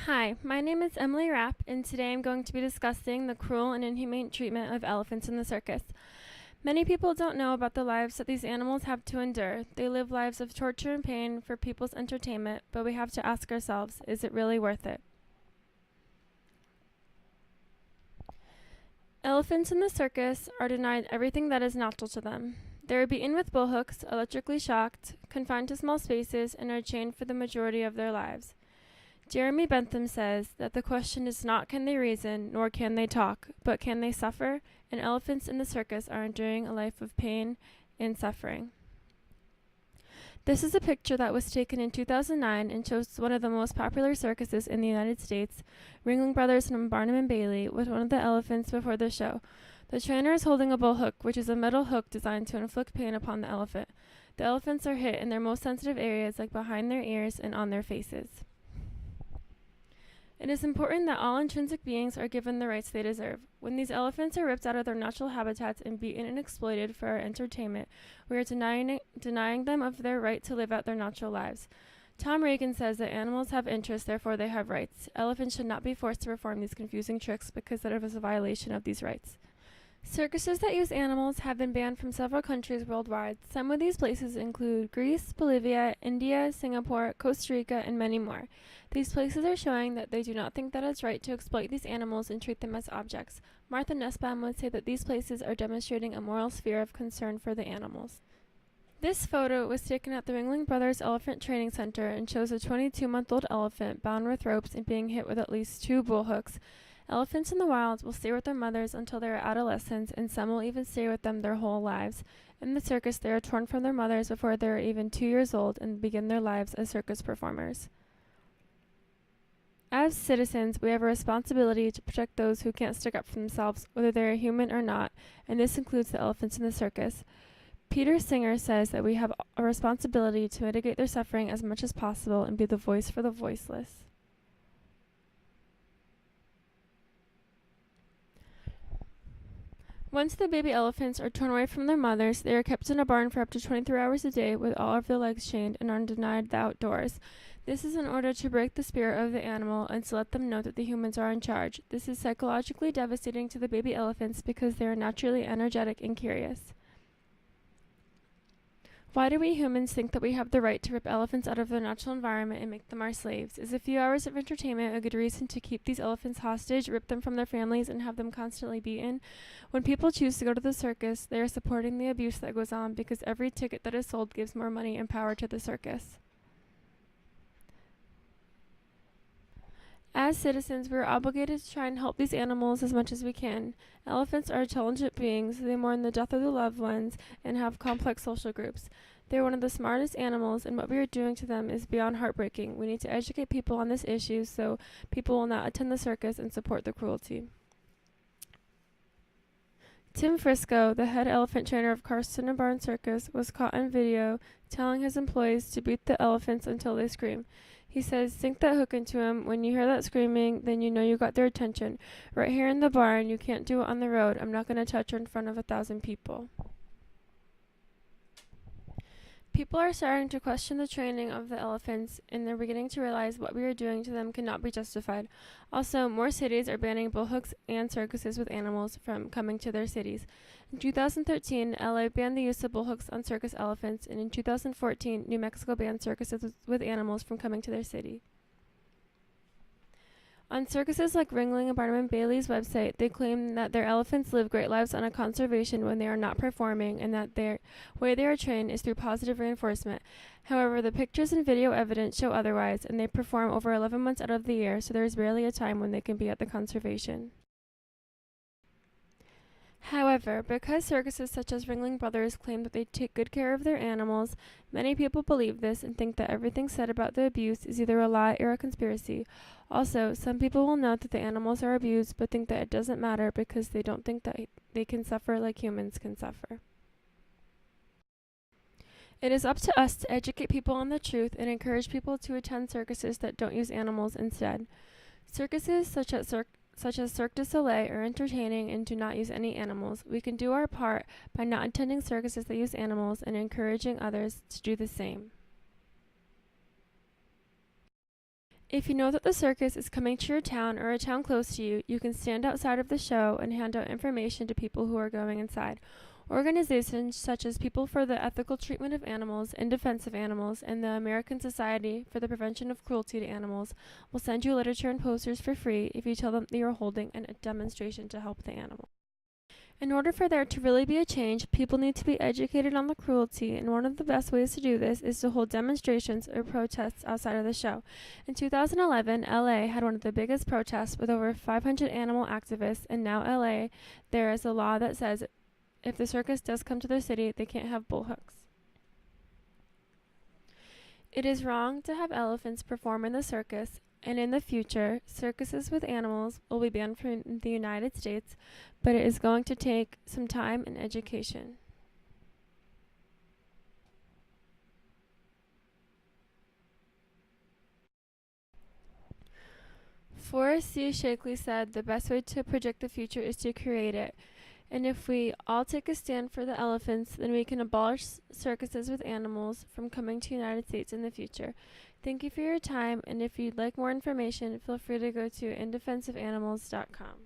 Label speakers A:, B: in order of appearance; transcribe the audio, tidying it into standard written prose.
A: Hi, my name is Emily Rapp, and today I'm going to be discussing the cruel and inhumane treatment of elephants in the circus. Many people don't know about the lives that these animals have to endure. They live lives of torture and pain for people's entertainment, but we have to ask ourselves, is it really worth it? Elephants in the circus are denied everything that is natural to them. They are beaten with bullhooks, electrically shocked, confined to small spaces, and are chained for the majority of their lives. Jeremy Bentham says that the question is not can they reason, nor can they talk, but can they suffer? And elephants in the circus are enduring a life of pain and suffering. This is a picture that was taken in 2009 and shows one of the most popular circuses in the United States, Ringling Brothers from Barnum and Bailey, with one of the elephants before the show. The trainer is holding a bull hook, which is a metal hook designed to inflict pain upon the elephant. The elephants are hit in their most sensitive areas, like behind their ears and on their faces. It is important that all intrinsic beings are given the rights they deserve. When these elephants are ripped out of their natural habitats and beaten and exploited for our entertainment, we are denying them of their right to live out their natural lives. Tom Regan says that animals have interests, therefore they have rights. Elephants should not be forced to perform these confusing tricks because that is a violation of these rights. Circuses that use animals have been banned from several countries worldwide. Some of these places include Greece, Bolivia, India, Singapore, Costa Rica, and many more. These places are showing that they do not think that it's right to exploit these animals and treat them as objects. Martha Nussbaum would say that these places are demonstrating a moral sphere of concern for the animals. This photo was taken at the Ringling Brothers Elephant Training Center and shows a 22-month-old elephant bound with ropes and being hit with at least 2 bull hooks. Elephants in the wild will stay with their mothers until they are adolescents, and some will even stay with them their whole lives. In the circus, they are torn from their mothers before they are even 2 years old and begin their lives as circus performers. As citizens, we have a responsibility to protect those who can't stick up for themselves, whether they are human or not, and this includes the elephants in the circus. Peter Singer says that we have a responsibility to mitigate their suffering as much as possible and be the voice for the voiceless. Once the baby elephants are torn away from their mothers, they are kept in a barn for up to 23 hours a day with all of their legs chained and are denied the outdoors. This is in order to break the spirit of the animal and to let them know that the humans are in charge. This is psychologically devastating to the baby elephants because they are naturally energetic and curious. Why do we humans think that we have the right to rip elephants out of their natural environment and make them our slaves? Is a few hours of entertainment a good reason to keep these elephants hostage, rip them from their families, and have them constantly beaten? When people choose to go to the circus, they are supporting the abuse that goes on because every ticket that is sold gives more money and power to the circus. As citizens, we are obligated to try and help these animals as much as we can. Elephants are intelligent beings. They mourn the death of their loved ones and have complex social groups. They are one of the smartest animals, and what we are doing to them is beyond heartbreaking. We need to educate people on this issue so people will not attend the circus and support the cruelty. Tim Frisco, the head elephant trainer of Carson and Barn Circus, was caught on video telling his employees to beat the elephants until they scream. He says, "Sink that hook into him. When you hear that screaming, then you know you got their attention. Right here in the barn, you can't do it on the road. I'm not going to touch her in front of 1,000 people." People are starting to question the training of the elephants, and they're beginning to realize what we are doing to them cannot be justified. Also, more cities are banning bullhooks and circuses with animals from coming to their cities. In 2013, LA banned the use of bullhooks on circus elephants, and in 2014, New Mexico banned circuses with animals from coming to their city. On circuses like Ringling and Barnum and Bailey's website, they claim that their elephants live great lives on a conservation when they are not performing, and that their way they are trained is through positive reinforcement. However, the pictures and video evidence show otherwise, and they perform over 11 months out of the year, so there is rarely a time when they can be at the conservation. However, because circuses such as Ringling Brothers claim that they take good care of their animals, many people believe this and think that everything said about the abuse is either a lie or a conspiracy. Also, some people will note that the animals are abused but think that it doesn't matter because they don't think that they can suffer like humans can suffer. It is up to us to educate people on the truth and encourage people to attend circuses that don't use animals instead. Circuses such as Cirque du Soleil are entertaining and do not use any animals. We can do our part by not attending circuses that use animals and encouraging others to do the same. If you know that the circus is coming to your town or a town close to you, you can stand outside of the show and hand out information to people who are going inside. Organizations such as People for the Ethical Treatment of Animals, In Defense of Animals, and the American Society for the Prevention of Cruelty to Animals will send you literature and posters for free if you tell them that you are holding a demonstration to help the animal. In order for there to really be a change, people need to be educated on the cruelty, and one of the best ways to do this is to hold demonstrations or protests outside of the show. In 2011, LA had one of the biggest protests with over 500 animal activists, and now LA, there is a law that says if the circus does come to their city, they can't have bullhooks. It is wrong to have elephants perform in the circus, and in the future, circuses with animals will be banned from the United States, but it is going to take some time and education. Forrest C. Shakely said, "The best way to predict the future is to create it. And if we all take a stand for the elephants, then we can abolish circuses with animals from coming to the United States in the future." Thank you for your time, and if you'd like more information, feel free to go to indefenseofanimals.com.